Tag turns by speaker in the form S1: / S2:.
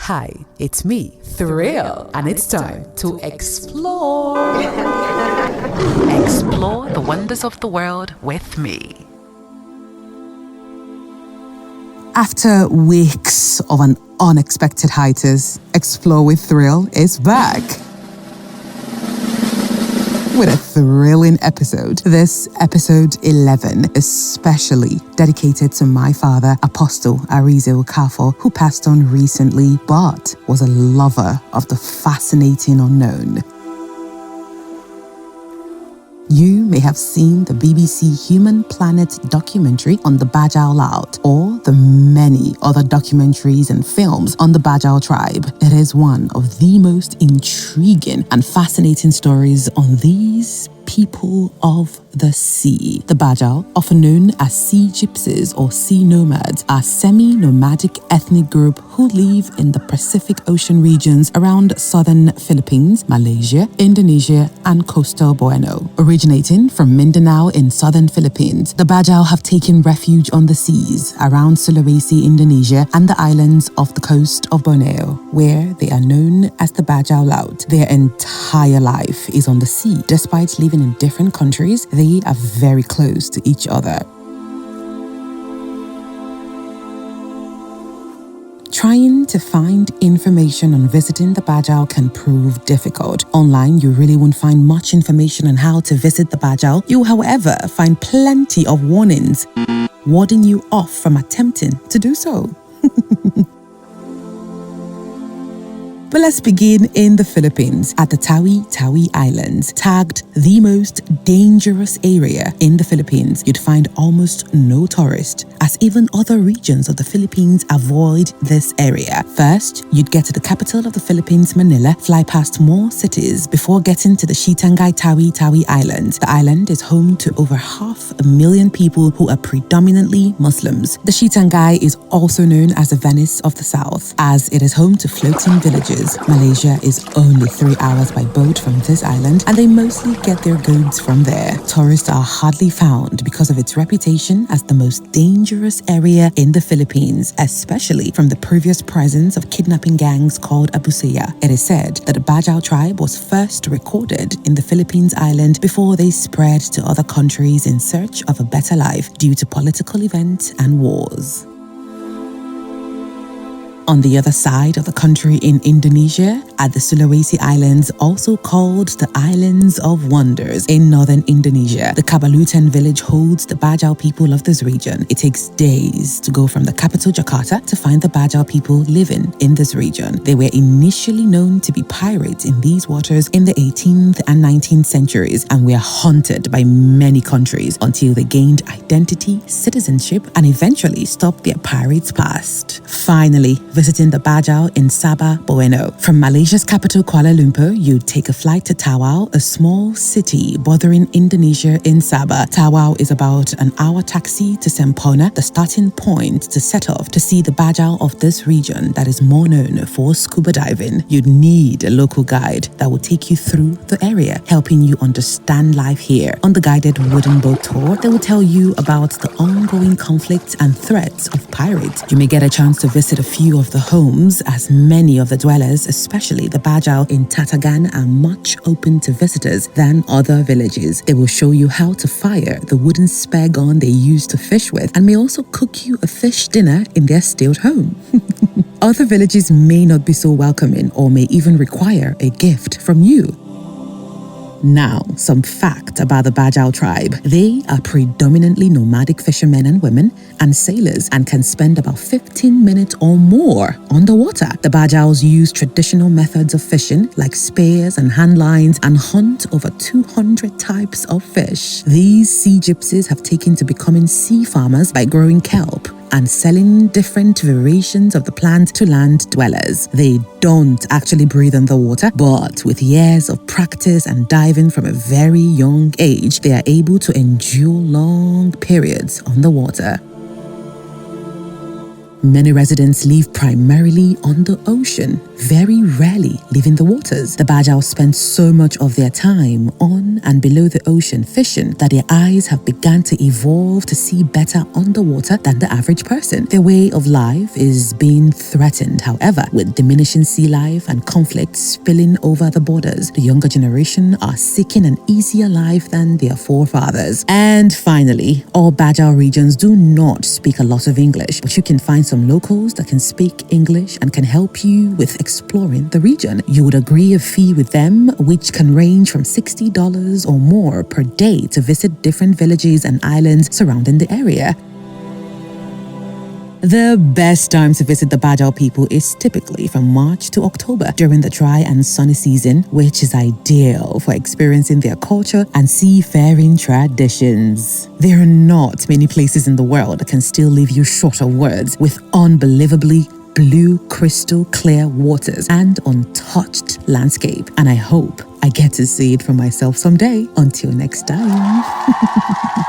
S1: Hi, it's me, Thrill, and it's time to explore. Explore the wonders of the world with me. After weeks of an unexpected hiatus, Explore with Thrill is back with a thrilling episode. This episode 11 is specially dedicated to my father, Apostle Arizo Kafo, who passed on recently but was a lover of the fascinating unknown. You may have seen the BBC Human Planet documentary on the Bajau Laut or the many other documentaries and films on the Bajau tribe. It is one of the most intriguing and fascinating stories on these people of the sea. The Bajau, often known as sea gypsies or sea nomads, are semi-nomadic ethnic group who live in the Pacific Ocean regions around southern Philippines, Malaysia, Indonesia, and coastal Borneo. Originating from Mindanao in southern Philippines, the Bajau have taken refuge on the seas around Sulawesi, Indonesia, and the islands off the coast of Borneo, where they are known as the Bajau Laut. Their entire life is on the sea. Despite living in different countries, they are very close to each other. Trying to find information on visiting the Bajau can prove difficult. Online, you really won't find much information on how to visit the Bajau. You, however, find plenty of warnings warding you off from attempting to do so. But let's begin in the Philippines at the Tawi-Tawi Islands. Tagged the most dangerous area in the Philippines, you'd find almost no tourists, as even other regions of the Philippines avoid this area. First, you'd get to the capital of the Philippines, Manila, fly past more cities before getting to the Sitanggay Tawi-Tawi Islands. The island is home to over 500,000 people who are predominantly Muslims. The Sitanggay is also known as the Venice of the South, as it is home to floating villages. Malaysia is only 3 hours by boat from this island, and they mostly get their goods from there. Tourists are hardly found because of its reputation as the most dangerous area in the Philippines, especially from the previous presence of kidnapping gangs called Abu Saya. It is said that the Bajau tribe was first recorded in the Philippines island before they spread to other countries in search of a better life due to political events and wars. On the other side of the country in Indonesia, at the Sulawesi Islands, also called the Islands of Wonders in northern Indonesia, the Kabalutan village holds the Bajau people of this region. It takes days to go from the capital Jakarta to find the Bajau people living in this region. They were initially known to be pirates in these waters in the 18th and 19th centuries and were hunted by many countries until they gained identity, citizenship, and eventually stopped their pirates' past. Finally, visiting the Bajau in Sabah, Borneo. From Malaysia's capital Kuala Lumpur, you take a flight to Tawau, a small city bordering Indonesia in Sabah. Tawau is about an hour taxi to Sempona, the starting point to set off to see the Bajau of this region that is more known for scuba diving. You'd need a local guide that will take you through the area, helping you understand life here. On the guided wooden boat tour, they will tell you about the ongoing conflicts and threats of pirates. You may get a chance to visit a few of the homes, as many of the dwellers, especially the Bajau in Tatagan, are much open to visitors than other villages. They will show you how to fire the wooden spear gun they use to fish with and may also cook you a fish dinner in their still home. Other villages may not be so welcoming or may even require a gift from you. Now, some fact about the Bajau tribe. They are predominantly nomadic fishermen and women and sailors and can spend about 15 minutes or more on the water. The Bajaus use traditional methods of fishing like spears and hand lines and hunt over 200 types of fish. These sea gypsies have taken to becoming sea farmers by growing kelp and selling different variations of the plant to land dwellers. They don't actually breathe in the water, but with years of practice and diving from a very young age, they are able to endure long periods on the water. Many residents live primarily on the ocean, very rarely leaving the waters. The Bajau spend so much of their time on and below the ocean fishing that their eyes have begun to evolve to see better underwater than the average person. Their way of life is being threatened, however, with diminishing sea life and conflicts spilling over the borders. The younger generation are seeking an easier life than their forefathers. And finally, all Bajau regions do not speak a lot of English, but you can find some locals that can speak English and can help you with exploring the region. You would agree a fee with them, which can range from $60 or more per day to visit different villages and islands surrounding the area. The best time to visit the Bajau people is typically from March to October during the dry and sunny season, which is ideal for experiencing their culture and seafaring traditions. There are not many places in the world that can still leave you short of words with unbelievably blue, crystal clear waters and untouched landscape. And I hope I get to see it for myself someday. Until next time.